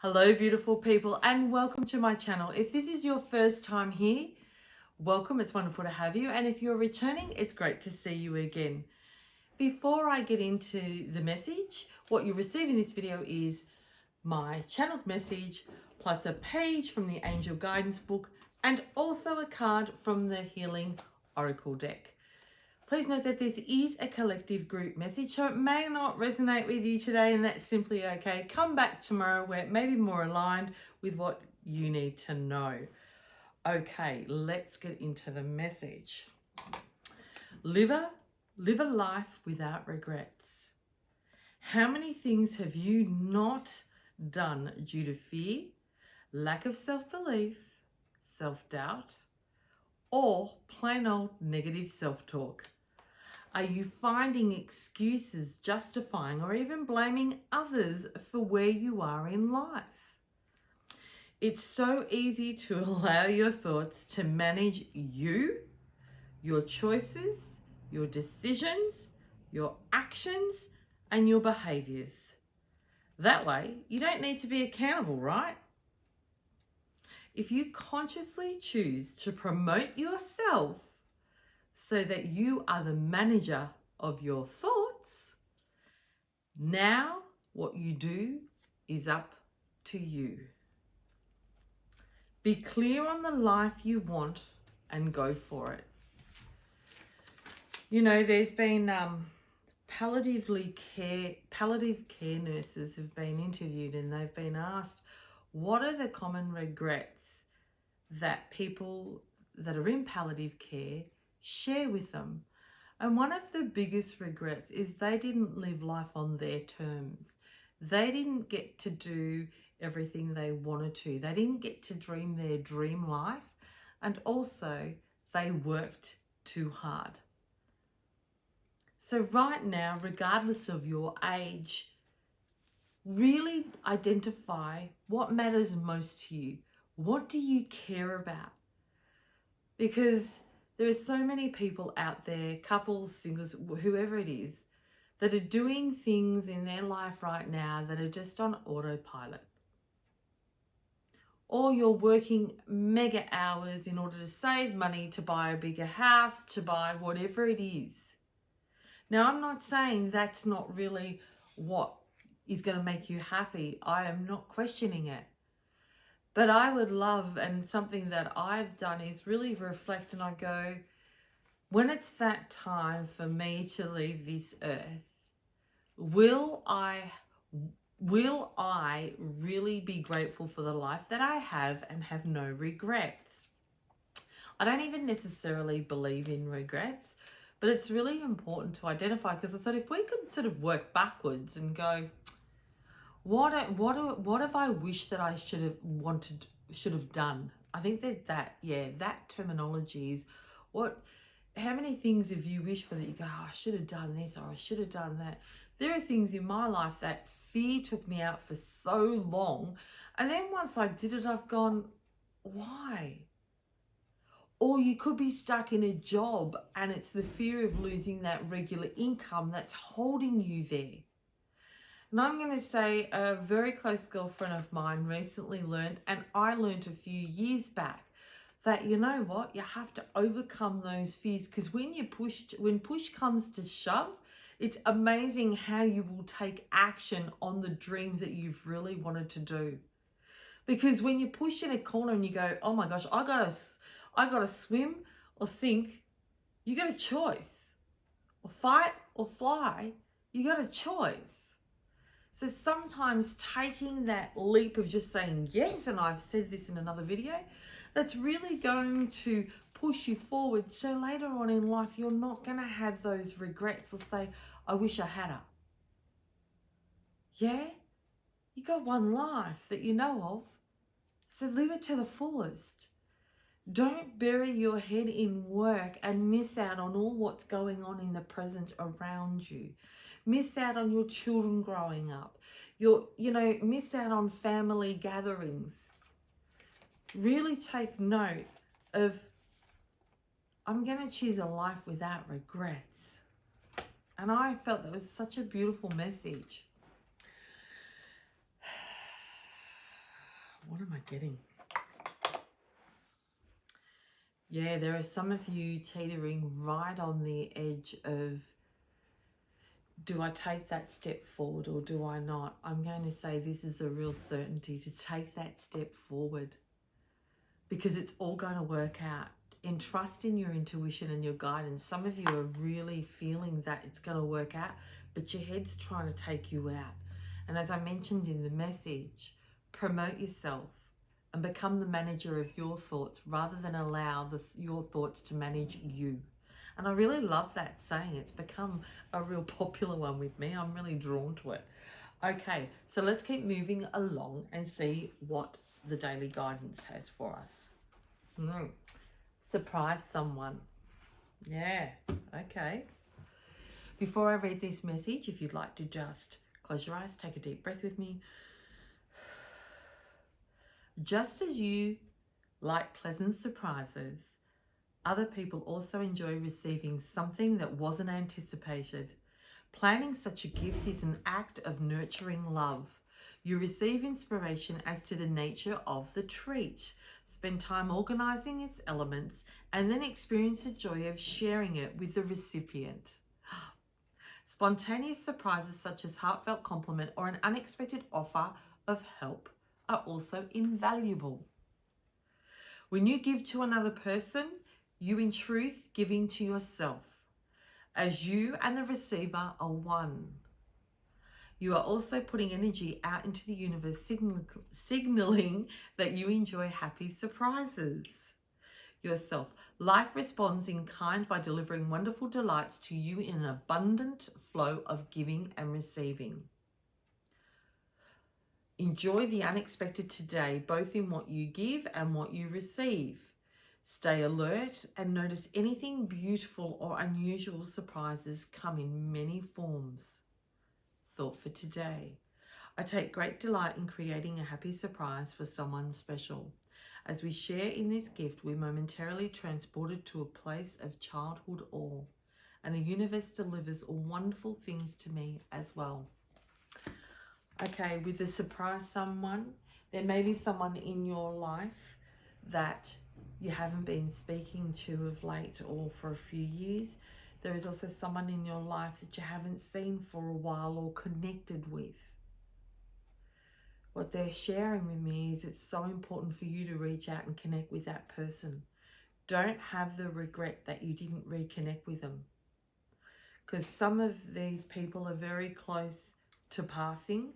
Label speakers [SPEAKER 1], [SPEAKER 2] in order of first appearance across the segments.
[SPEAKER 1] Hello beautiful people and welcome to my channel. If this is your first time here, welcome, it's wonderful to have you, and if you're returning, it's great to see you again. Before I get into the message, what you receive in this video is my channeled message plus a page from the Angel Guidance book and also a card from the Healing Oracle deck. Please note that this is a collective group message, so it may not resonate with you today, and that's simply okay. Come back tomorrow where it may be more aligned with what you need to know. Okay, let's get into the message. Live a life without regrets. How many things have you not done due to fear, lack of self-belief, self-doubt, or plain old negative self-talk? Are you finding excuses, justifying, or even blaming others for where you are in life? It's so easy to allow your thoughts to manage you, your choices, your decisions, your actions, and your behaviours. That way, you don't need to be accountable, right? If you consciously choose to promote yourself so that you are the manager of your thoughts, now what you do is up to you. Be clear on the life you want and go for it. You know, there's been palliative care nurses have been interviewed, and they've been asked, what are the common regrets that people that are in palliative care share with them? And one of the biggest regrets is they didn't live life on their terms. They didn't get to do everything they wanted to. They didn't get to dream their dream life. And also, they worked too hard. So right now, regardless of your age, really identify what matters most to you. What do you care about? Because there are so many people out there, couples, singles, whoever it is, that are doing things in their life right now that are just on autopilot. Or you're working mega hours in order to save money, to buy a bigger house, to buy whatever it is. Now, I'm not saying that's not really what is going to make you happy. I am not questioning it. But I would love, and something that I've done is really reflect, and I go, when it's that time for me to leave this earth, will I really be grateful for the life that I have and have no regrets? I don't even necessarily believe in regrets, but it's really important to identify, because I thought if we could sort of work backwards and go, what have I wished that I should have done? I think that terminology is how many things have you wished for that you go, oh, I should have done this or I should have done that. There are things in my life that fear took me out for so long. And then once I did it, I've gone, why? Or you could be stuck in a job and it's the fear of losing that regular income that's holding you there. And I'm going to say a very close girlfriend of mine recently learned, and I learned a few years back, that you know what, you have to overcome those fears, because when push comes to shove, it's amazing how you will take action on the dreams that you've really wanted to do. Because when you push in a corner and you go, oh my gosh, I gotta swim or sink, you got a choice. Or fight or fly, you got a choice. So sometimes taking that leap of just saying yes, and I've said this in another video, that's really going to push you forward. So later on in life, you're not going to have those regrets or say, I wish I had her. Yeah? You got one life that you know of. So live it to the fullest. Don't bury your head in work and miss out on all what's going on in the present around you. Miss out on your children growing up. Miss out on family gatherings. Really take note of, I'm going to choose a life without regrets. And I felt that was such a beautiful message. am I getting? Yeah, there are some of you teetering right on the edge of, do I take that step forward or do I not? I'm going to say this is a real certainty to take that step forward, because it's all going to work out. And trust in your intuition and your guidance. Some of you are really feeling that it's going to work out, but your head's trying to take you out. And as I mentioned in the message, promote yourself and become the manager of your thoughts rather than allow your thoughts to manage you. And I really love that saying. It's become a real popular one with me. I'm really drawn to it. Okay, so let's keep moving along and see what the daily guidance has for us. Surprise someone. Yeah, okay. Before I read this message, if you'd like to just close your eyes, take a deep breath with me. Just as you like pleasant surprises, other people also enjoy receiving something that wasn't anticipated. Planning such a gift is an act of nurturing love. You receive inspiration as to the nature of the treat. Spend time organizing its elements and then experience the joy of sharing it with the recipient. Spontaneous surprises such as heartfelt compliment or an unexpected offer of help are also invaluable. When you give to another person, you in truth giving to yourself, as you and the receiver are one. You are also putting energy out into the universe, signaling that you enjoy happy surprises yourself. Life responds in kind by delivering wonderful delights to you in an abundant flow of giving and receiving. Enjoy the unexpected today, both in what you give and what you receive. Stay alert and notice anything beautiful or unusual surprises come in many forms. Thought for today. I take great delight in creating a happy surprise for someone special. As we share in this gift, we're momentarily transported to a place of childhood awe, and the universe delivers all wonderful things to me as well. Okay, with the surprise someone, there may be someone in your life that you haven't been speaking to of late or for a few years. There is also someone in your life that you haven't seen for a while or connected with. What they're sharing with me is it's so important for you to reach out and connect with that person. Don't have the regret that you didn't reconnect with them, because some of these people are very close to passing.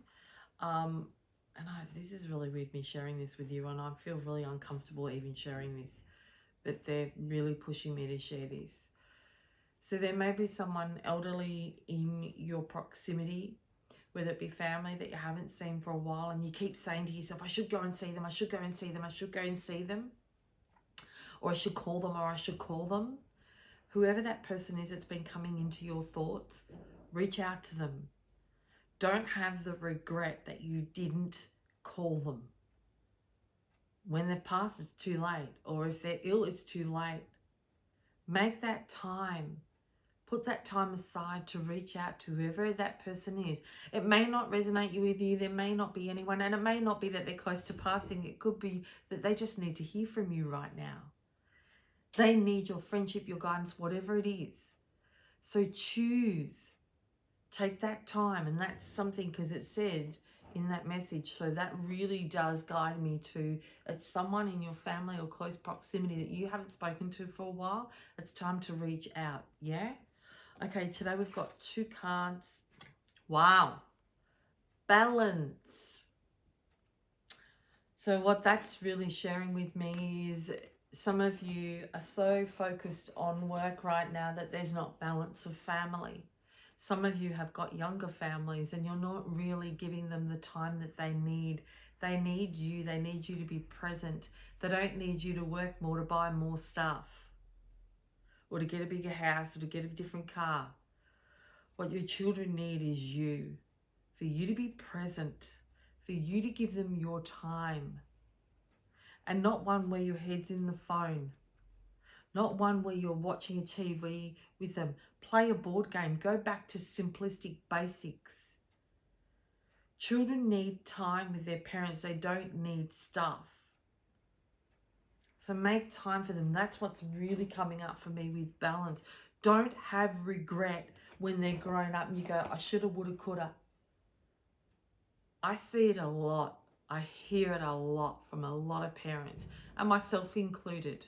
[SPEAKER 1] This is really weird, me sharing this with you, and I feel really uncomfortable even sharing this, but they're really pushing me to share this. So there may be someone elderly in your proximity, whether it be family that you haven't seen for a while, and you keep saying to yourself, I should go and see them, I should go and see them, I should go and see them, or I should call them, or I should call them. Whoever that person is that's been coming into your thoughts, reach out to them. Don't have the regret that you didn't call them. When they've passed, it's too late. Or if they're ill, it's too late. Make that time. Put that time aside to reach out to whoever that person is. It may not resonate with you. There may not be anyone. And it may not be that they're close to passing. It could be that they just need to hear from you right now. They need your friendship, your guidance, whatever it is. So choose. Take that time. And that's something, because it said in that message, so that really does guide me to, it's someone in your family or close proximity that you haven't spoken to for a while. It's time to reach out. Yeah? Okay, today we've got 2 cards. Wow. Balance. So what that's really sharing with me is some of you are so focused on work right now that there's not balance of family. Some of you have got younger families and you're not really giving them the time that they need. They need you. They need you to be present. They don't need you to work more to buy more stuff or to get a bigger house or to get a different car. What your children need is you, for you to be present, for you to give them your time, and not one where your head's in the phone, not one where you're watching a TV with them. Play a board game. Go back to simplistic basics. Children need time with their parents. They don't need stuff. So make time for them. That's what's really coming up for me with balance. Don't have regret when they're grown up and you go, I shoulda, woulda, coulda. I see it a lot. I hear it a lot from a lot of parents, and myself included.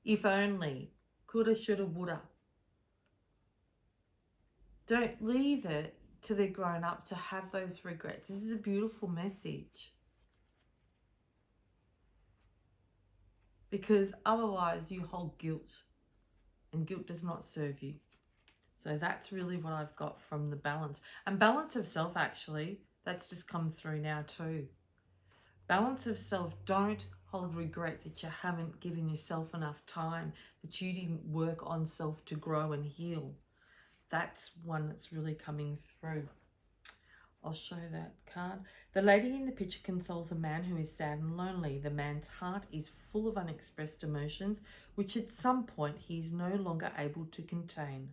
[SPEAKER 1] If only, coulda, shoulda, woulda. Don't leave it till they're grown up to have those regrets. This is a beautiful message. Because otherwise you hold guilt, and guilt does not serve you. So that's really what I've got from the balance. And balance of self, actually, that's just come through now too. Balance of self, don't hold regret that you haven't given yourself enough time, that you didn't work on self to grow and heal. That's one that's really coming through. I'll show that card. The lady in the picture consoles a man who is sad and lonely. The man's heart is full of unexpressed emotions, which at some point he is no longer able to contain.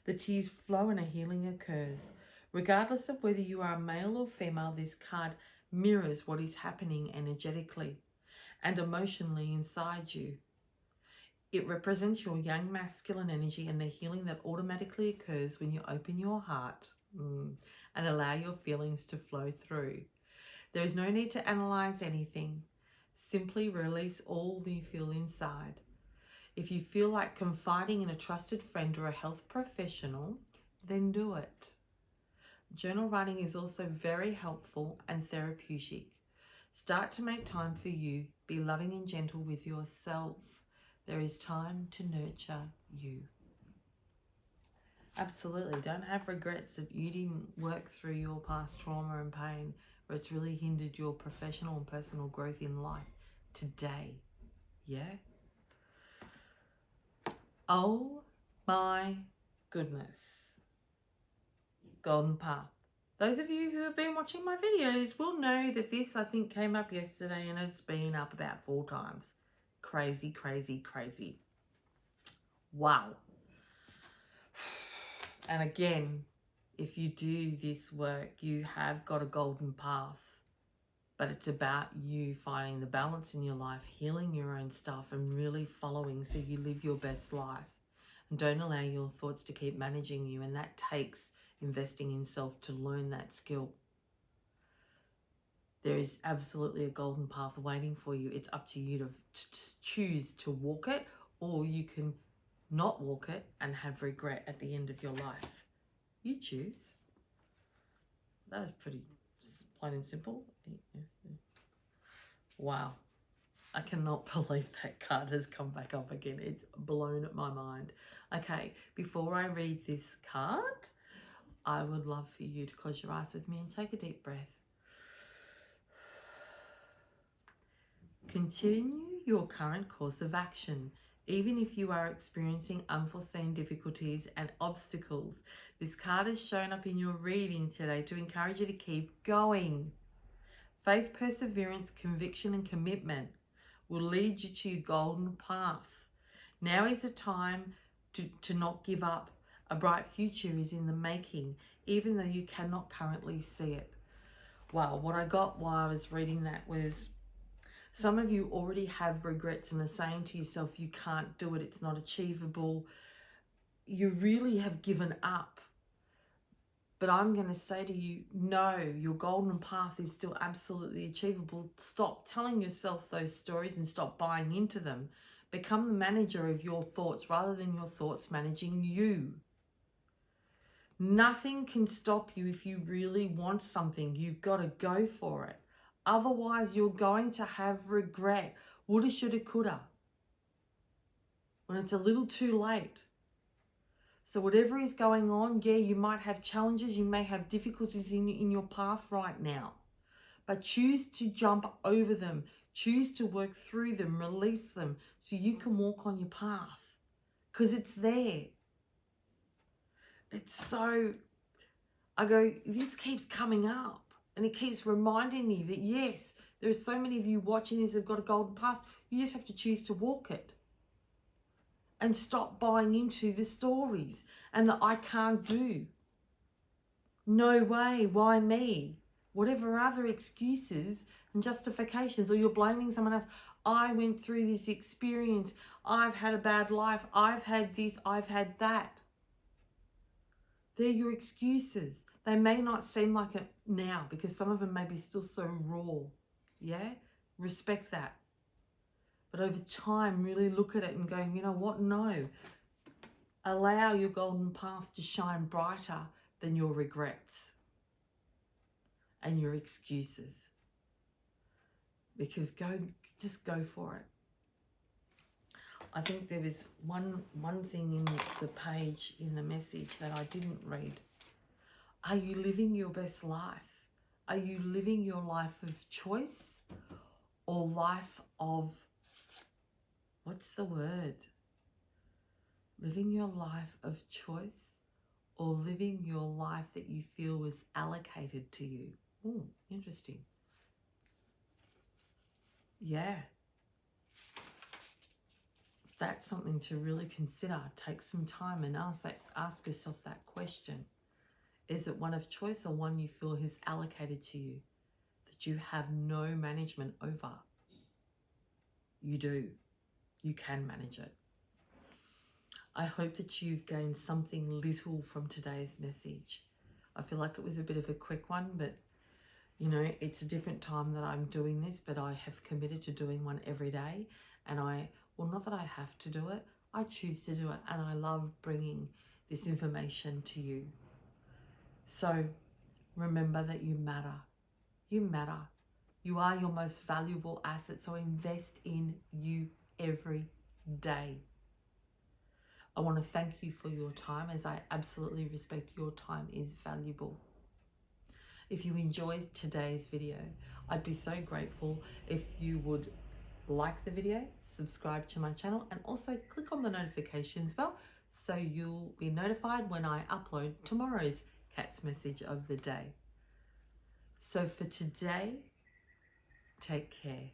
[SPEAKER 1] The tears flow and a healing occurs. Regardless of whether you are male or female, this card mirrors what is happening energetically and emotionally inside you. It represents your young masculine energy and the healing that automatically occurs when you open your heart and allow your feelings to flow through. There is no need to analyze anything. Simply release all that you feel inside. If you feel like confiding in a trusted friend or a health professional, then do it. Journal writing is also very helpful and therapeutic. Start to make time for you. Be loving and gentle with yourself. There is time to nurture you. Absolutely. Don't have regrets that you didn't work through your past trauma and pain, or it's really hindered your professional and personal growth in life today. Yeah? Oh my goodness. Golden Path. Those of you who have been watching my videos will know that this, I think, came up yesterday and it's been up about 4 times. Crazy, crazy, crazy. Wow. And again, if you do this work, you have got a golden path. But it's about you finding the balance in your life, healing your own stuff and really following so you live your best life. And don't allow your thoughts to keep managing you. And that takes investing in self to learn that skill. There is absolutely a golden path waiting for you. It's up to you to choose to walk it, or you can not walk it and have regret at the end of your life. You choose. That was pretty plain and simple. Wow. I cannot believe that card has come back up again. It's blown my mind. Okay, before I read this card, I would love for you to close your eyes with me and take a deep breath. Continue your current course of action. Even if you are experiencing unforeseen difficulties and obstacles, this card has shown up in your reading today to encourage you to keep going. Faith, perseverance, conviction, and commitment will lead you to your golden path. Now is the time to not give up. A bright future is in the making, even though you cannot currently see it. Wow, what I got while I was reading that was, some of you already have regrets and are saying to yourself, you can't do it, it's not achievable. You really have given up. But I'm going to say to you, no, your golden path is still absolutely achievable. Stop telling yourself those stories and stop buying into them. Become the manager of your thoughts rather than your thoughts managing you. Nothing can stop you if you really want something. You've got to go for it. Otherwise, you're going to have regret. Woulda, shoulda, coulda. When it's a little too late. So whatever is going on, yeah, you might have challenges. You may have difficulties in your path right now. But choose to jump over them. Choose to work through them. Release them so you can walk on your path. Because it's there. It's so... I go, this keeps coming up. And it keeps reminding me that, yes, there's so many of you watching this that have got a golden path. You just have to choose to walk it. And stop buying into the stories and that I can't do. No way, why me? Whatever other excuses and justifications, or you're blaming someone else. I went through this experience. I've had a bad life. I've had this, I've had that. They're your excuses. They may not seem like it now because some of them may be still so raw. Yeah? Respect that. But over time, really look at it and go, you know what? No. Allow your golden path to shine brighter than your regrets and your excuses. Because just go for it. I think there was one thing in the page, in the message, that I didn't read. Are you living your best life? Are you living your life of choice or life of, what's the word? Living your life of choice or living your life that you feel was allocated to you? Oh, interesting. Yeah. That's something to really consider. Take some time and ask yourself that question. Is it one of choice or one you feel is allocated to you that you have no management over? You do. You can manage it. I hope that you've gained something little from today's message. I feel like it was a bit of a quick one, but you know, it's a different time that I'm doing this, but I have committed to doing one every day. And not that I have to do it, I choose to do it. And I love bringing this information to you. So remember that you matter. You matter. You are your most valuable asset. So invest in you every day. I want to thank you for your time, as I absolutely respect your time is valuable. If you enjoyed today's video, I'd be so grateful if you would like the video, subscribe to my channel, and also click on the notifications bell so you'll be notified when I upload tomorrow's cat's message of the day. So for today, take care.